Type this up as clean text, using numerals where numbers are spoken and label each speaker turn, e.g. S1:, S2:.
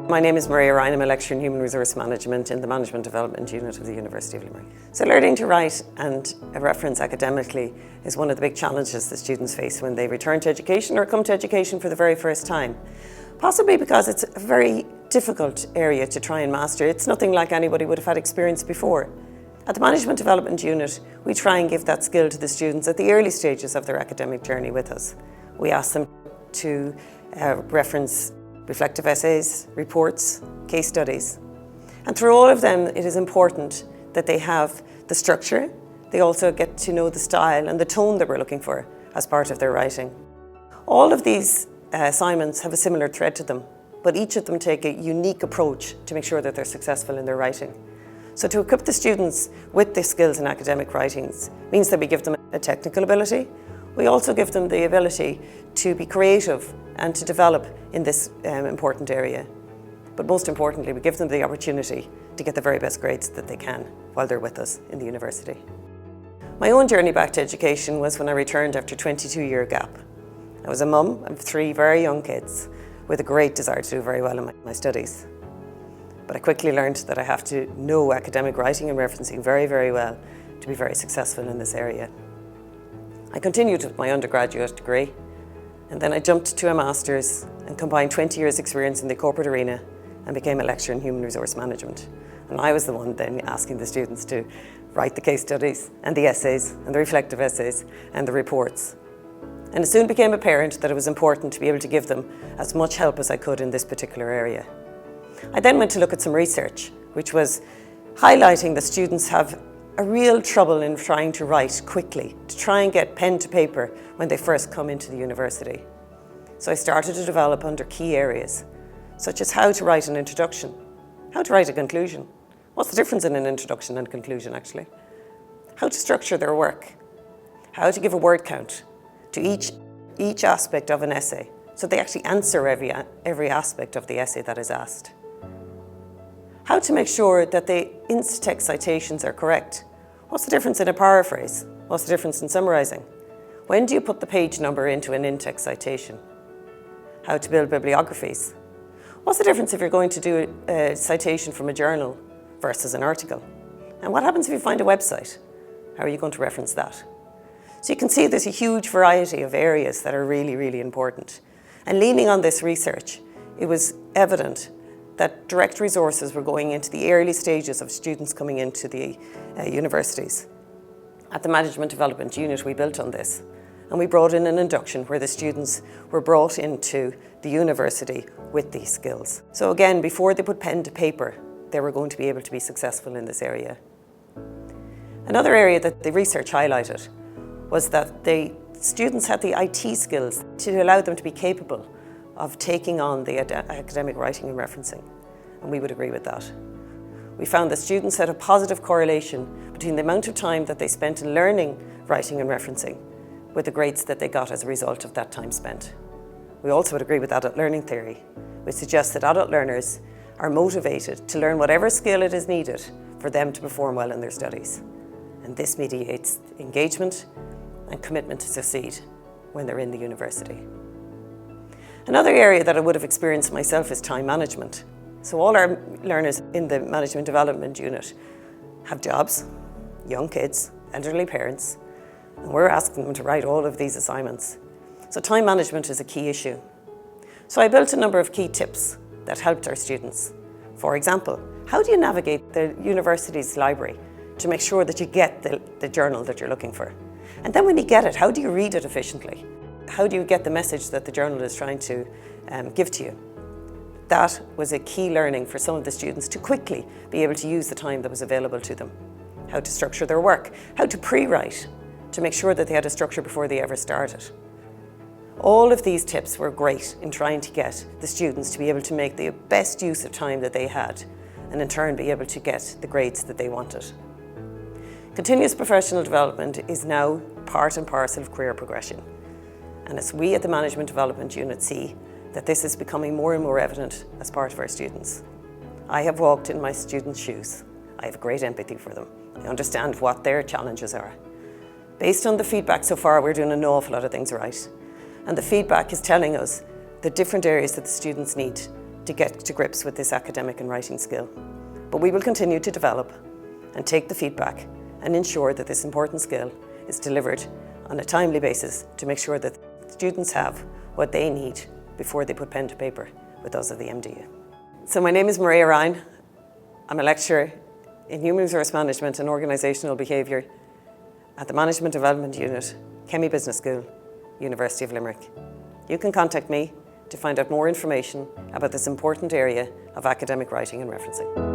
S1: My name is Maria Ryan. I'm a lecturer in Human Resource Management in the Management Development Unit of the University of Limerick. So learning to write and reference academically is one of the big challenges that students face when they return to education or come to education for the very first time. Possibly because it's a very difficult area to try and master. It's nothing like anybody would have had experience before. At the Management Development Unit, we try and give that skill to the students at the early stages of their academic journey with us. We ask them to reference reflective essays, reports, case studies. And through all of them, it is important that they have the structure. They also get to know the style and the tone that we're looking for as part of their writing. All of these assignments have a similar thread to them, but each of them take a unique approach to make sure that they're successful in their writing. So to equip the students with the skills in academic writings means that we give them a technical ability. We also give them the ability to be creative and to develop in this important area. But most importantly, we give them the opportunity to get the very best grades that they can while they're with us in the university. My own journey back to education was when I returned after a 22-year gap. I was a mum of 3 very young kids with a great desire to do very well in my studies. But I quickly learned that I have to know academic writing and referencing very, very well to be very successful in this area. I continued with my undergraduate degree, and then I jumped to a master's and combined 20 years experience in the corporate arena and became a lecturer in human resource management. And I was the one then asking the students to write the case studies and the essays and the reflective essays and the reports. And it soon became apparent that it was important to be able to give them as much help as I could in this particular area. I then went to look at some research, which was highlighting that students have a real trouble in trying to write quickly, to try and get pen to paper when they first come into the university. So I started to develop under key areas, such as how to write an introduction, how to write a conclusion. What's the difference in an introduction and conclusion, actually? How to structure their work, how to give a word count to each aspect of an essay, so they actually answer every aspect of the essay that is asked. How to make sure that the in-text citations are correct. What's the difference in a paraphrase? What's the difference in summarising? When do you put the page number into an in-text citation? How to build bibliographies. What's the difference if you're going to do a citation from a journal versus an article? And what happens if you find a website? How are you going to reference that? So you can see there's a huge variety of areas that are really, really important. And leaning on this research, it was evident that direct resources were going into the early stages of students coming into the universities. At the Management Development Unit, we built on this, and we brought in an induction where the students were brought into the university with these skills. So again, before they put pen to paper, they were going to be able to be successful in this area. Another area that the research highlighted was that the students had the IT skills to allow them to be capable of taking on the academic writing and referencing, and we would agree with that. We found that students had a positive correlation between the amount of time that they spent in learning writing and referencing with the grades that they got as a result of that time spent. We also would agree with adult learning theory, which suggests that adult learners are motivated to learn whatever skill it is needed for them to perform well in their studies. And this mediates engagement and commitment to succeed when they're in the university. Another area that I would have experienced myself is time management. So all our learners in the Management Development Unit have jobs, young kids, elderly parents, and we're asking them to write all of these assignments. So time management is a key issue. So I built a number of key tips that helped our students. For example, how do you navigate the university's library to make sure that you get the journal that you're looking for? And then when you get it, how do you read it efficiently? How do you get the message that the journal is trying to give to you? That was a key learning for some of the students to quickly be able to use the time that was available to them. How to structure their work, how to pre-write to make sure that they had a structure before they ever started. All of these tips were great in trying to get the students to be able to make the best use of time that they had and in turn be able to get the grades that they wanted. Continuous professional development is now part and parcel of career progression. And as we at the Management Development Unit see that this is becoming more and more evident as part of our students. I have walked in my students' shoes. I have great empathy for them. I understand what their challenges are. Based on the feedback so far, we're doing an awful lot of things right. And the feedback is telling us the different areas that the students need to get to grips with this academic and writing skill. But we will continue to develop and take the feedback and ensure that this important skill is delivered on a timely basis to make sure that students have what they need before they put pen to paper with us at the MDU. So my name is Maria Ryan. I'm a lecturer in Human Resource Management and Organisational Behaviour at the Management Development Unit, Chemie Business School, University of Limerick. You can contact me to find out more information about this important area of academic writing and referencing.